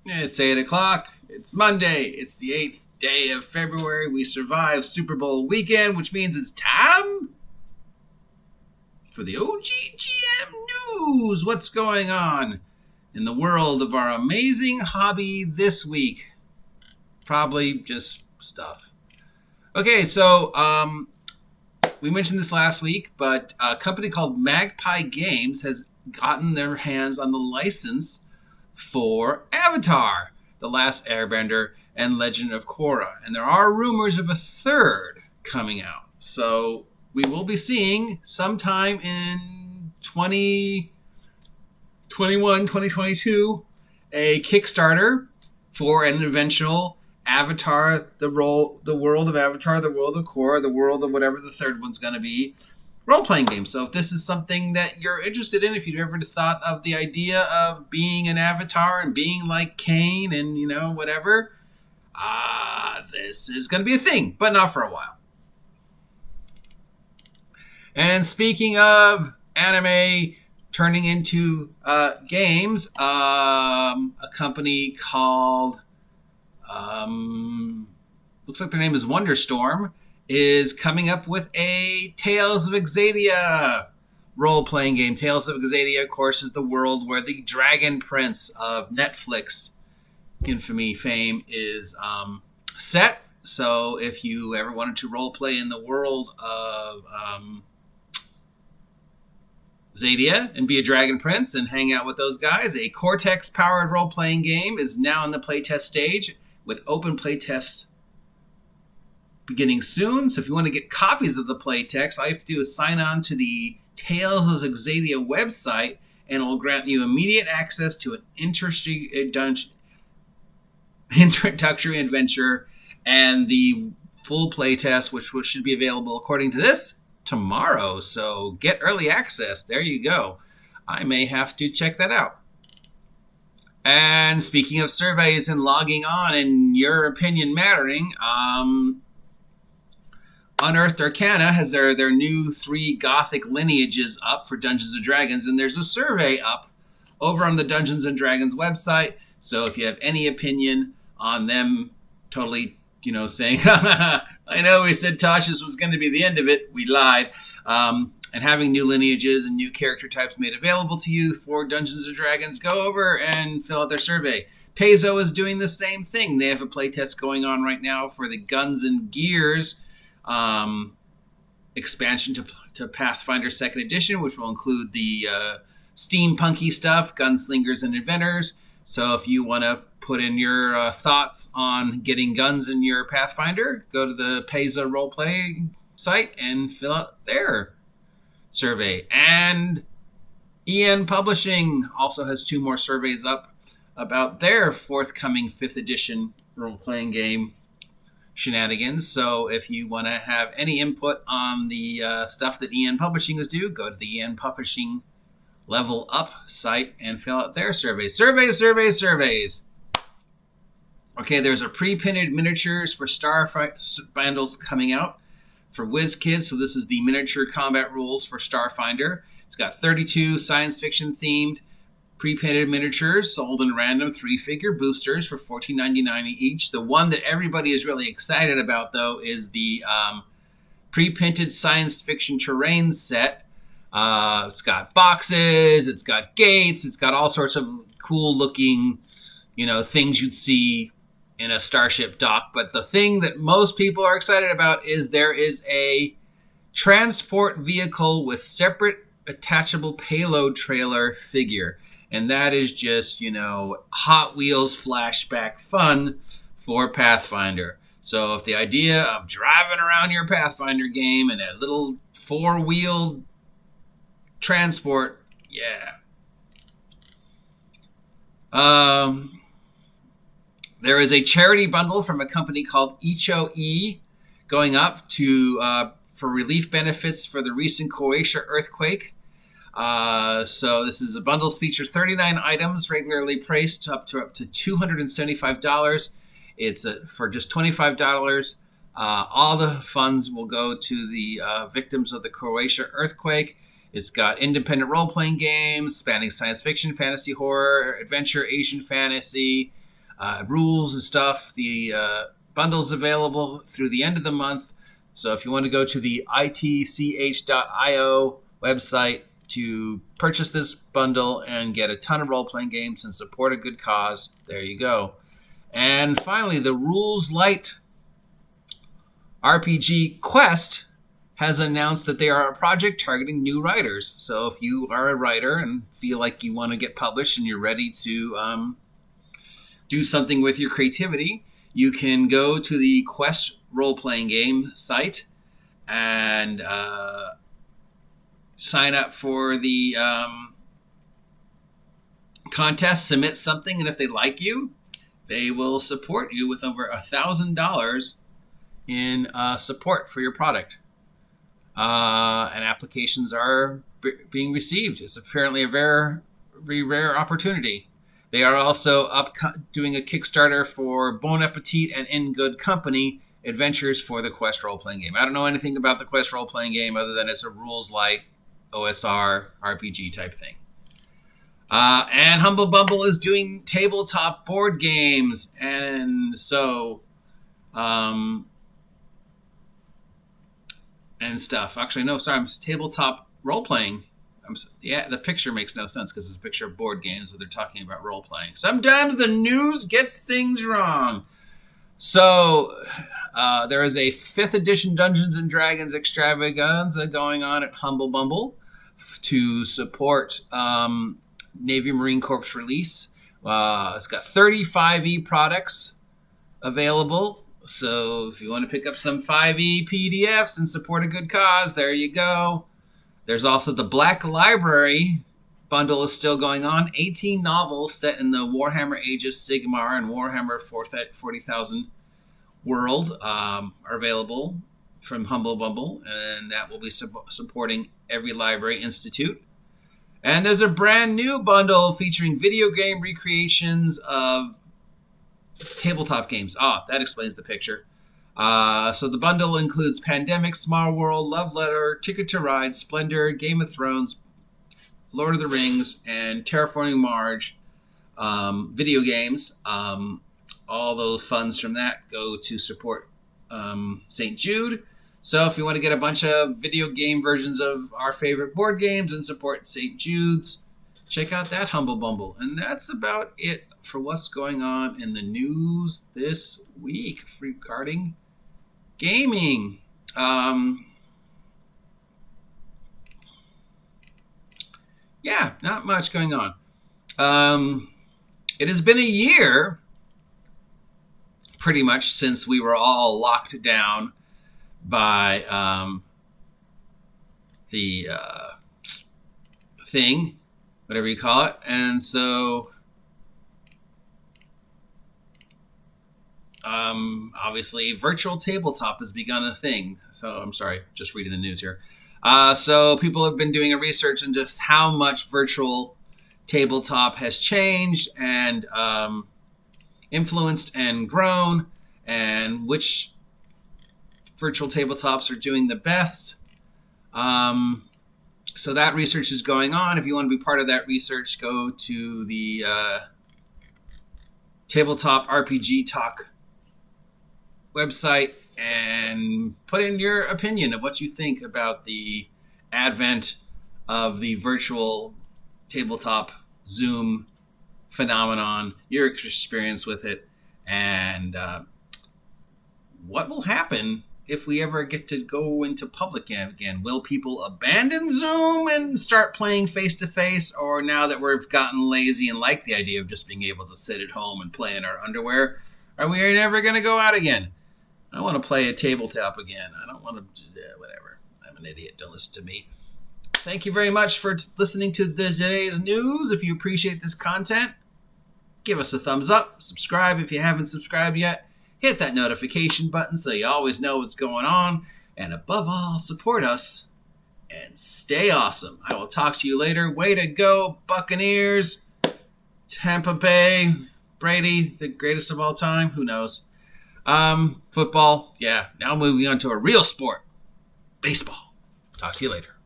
It's 8 o'clock. It's Monday. It's the 8th day of February. We survived Super Bowl weekend, which means it's time for the OGGM news. What's going on in the world of our amazing hobby this week? Probably just stuff. Okay, so we mentioned this last week, but a company called Magpie Games has gotten their hands on the license for Avatar, The Last Airbender, and Legend of Korra. And there are rumors of a third coming out. So we will be seeing sometime in 2021, 2022, a Kickstarter for an eventual Avatar, the world of Avatar, the world of Korra, the world of whatever the third one's going to be, role-playing game. So if this is something that you're interested in, if you've ever thought of the idea of being an avatar and being like Kane and, whatever, this is going to be a thing, but not for a while. And speaking of anime turning into games, a company called, looks like their name is Wonderstorm, is coming up with a Tales of Exadia role-playing game. Tales of Exadia, of course, is the world where the Dragon Prince of Netflix infamy fame is set. So if you ever wanted to role-play in the world of Exadia and be a Dragon Prince and hang out with those guys, a Cortex-powered role-playing game is now in the playtest stage with open playtests beginning soon. So if you want to get copies of the playtext, all you have to do is sign on to the Tales of Exadia website, and it will grant you immediate access to an introductory adventure and the full playtest, which should be available, according to this, tomorrow. So get early access. There you go. I may have to check that out. And speaking of surveys and logging on and your opinion mattering, Unearthed Arcana has their new 3 Gothic lineages up for Dungeons & Dragons, and there's a survey up over on the Dungeons & Dragons website. So if you have any opinion on them totally, saying, I know we said Tasha's was going to be the end of it, we lied, and having new lineages and new character types made available to you for Dungeons & Dragons, go over and fill out their survey. Paizo is doing the same thing. They have a playtest going on right now for the Guns and Gears expansion to Pathfinder 2nd Edition, which will include the steampunky stuff, gunslingers and inventors. So if you want to put in your thoughts on getting guns in your Pathfinder, go to the Paizo roleplay site and fill out their survey. And EN Publishing also has 2 more surveys up about their forthcoming 5th edition role-playing game, Shenanigans. So if you want to have any input on the stuff that EN Publishing is due, go to the EN Publishing Level Up site and fill out their surveys. Surveys. Okay, there's a pre-printed miniatures for Star Bundles coming out for WizKids. So this is the miniature combat rules for Starfinder. It's got 32 science fiction themed pre-painted miniatures sold in random 3-figure boosters for $14.99 each. The one that everybody is really excited about, though, is the pre-painted science fiction terrain set. It's got boxes, it's got gates, it's got all sorts of cool-looking, things you'd see in a starship dock. But the thing that most people are excited about is there is a transport vehicle with separate attachable payload trailer figure. And that is just, Hot Wheels flashback fun for Pathfinder. So if the idea of driving around your Pathfinder game in a little 4-wheeled transport, yeah. There is a charity bundle from a company called Icho-E going up to for relief benefits for the recent Croatia earthquake. So this is a bundles features 39 items, regularly priced up to $275. It's for just $25. All the funds will go to the victims of the Croatia earthquake. It's got independent role-playing games spanning science fiction, fantasy, horror, adventure, Asian fantasy, rules and stuff. The bundle's available through the end of the month. So if you want to go to the itch.io website to purchase this bundle and get a ton of role-playing games and support a good cause, there you go. And finally, the Rules Light RPG Quest has announced that they are a project targeting new writers. So if you are a writer and feel like you want to get published and you're ready to do something with your creativity, you can go to the Quest role-playing game site and sign up for the contest, submit something, and if they like you, they will support you with over $1,000 in support for your product. And applications are being received. It's apparently a very rare opportunity. They are also doing a Kickstarter for Bon Appetit and In Good Company adventures for the Quest role-playing game. I don't know anything about the Quest role-playing game other than it's a rules-light OSR RPG type thing. And Humble Bumble is doing tabletop board games. And so... and stuff. Actually, no, sorry. I'm tabletop role-playing. The picture makes no sense because it's a picture of board games, but they're talking about role-playing. Sometimes the news gets things wrong. So there is a 5th edition Dungeons and Dragons extravaganza going on at Humble Bumble to support Navy Marine Corps release. It's got 35E products available. So if you want to pick up some 5E PDFs and support a good cause, there you go. There's also the Black Library bundle is still going on. 18 novels set in the Warhammer Age of Sigmar and Warhammer 40,000 world are available from Humble Bumble, and that will be supporting Every Library Institute. And there's a brand new bundle featuring video game recreations of tabletop games. That explains the picture. So the bundle includes Pandemic, Small World, Love Letter, Ticket to Ride, Splendor, Game of Thrones, Lord of the Rings, and Terraforming Mars video games. All those funds from that go to support St. Jude. So if you want to get a bunch of video game versions of our favorite board games and support St. Jude's, check out that Humble Bumble. And that's about it for what's going on in the news this week regarding gaming. Not much going on. It has been a year pretty much since we were all locked down by the thing, whatever you call it. And so obviously virtual tabletop has begun a thing. So I'm sorry, just reading the news here. So people have been doing a research into just how much virtual tabletop has changed and influenced and grown, and which virtual tabletops are doing the best. So that research is going on. If you want to be part of that research, go to the Tabletop RPG Talk website and put in your opinion of what you think about the advent of the virtual tabletop Zoom phenomenon, your experience with it, and what will happen if we ever get to go into public again. Will people abandon Zoom and start playing face-to-face, or now that we've gotten lazy and like the idea of just being able to sit at home and play in our underwear, are we never going to go out again? I want to play a tabletop again. I don't want to do whatever. I'm an idiot. Don't listen to me. Thank you very much for listening to today's news. If you appreciate this content, give us a thumbs up. Subscribe if you haven't subscribed yet. Hit that notification button so you always know what's going on. And above all, support us and stay awesome. I will talk to you later. Way to go, Buccaneers. Tampa Bay. Brady, the greatest of all time. Who knows? Football. Yeah. Now moving on to a real sport. Baseball. Talk to you later.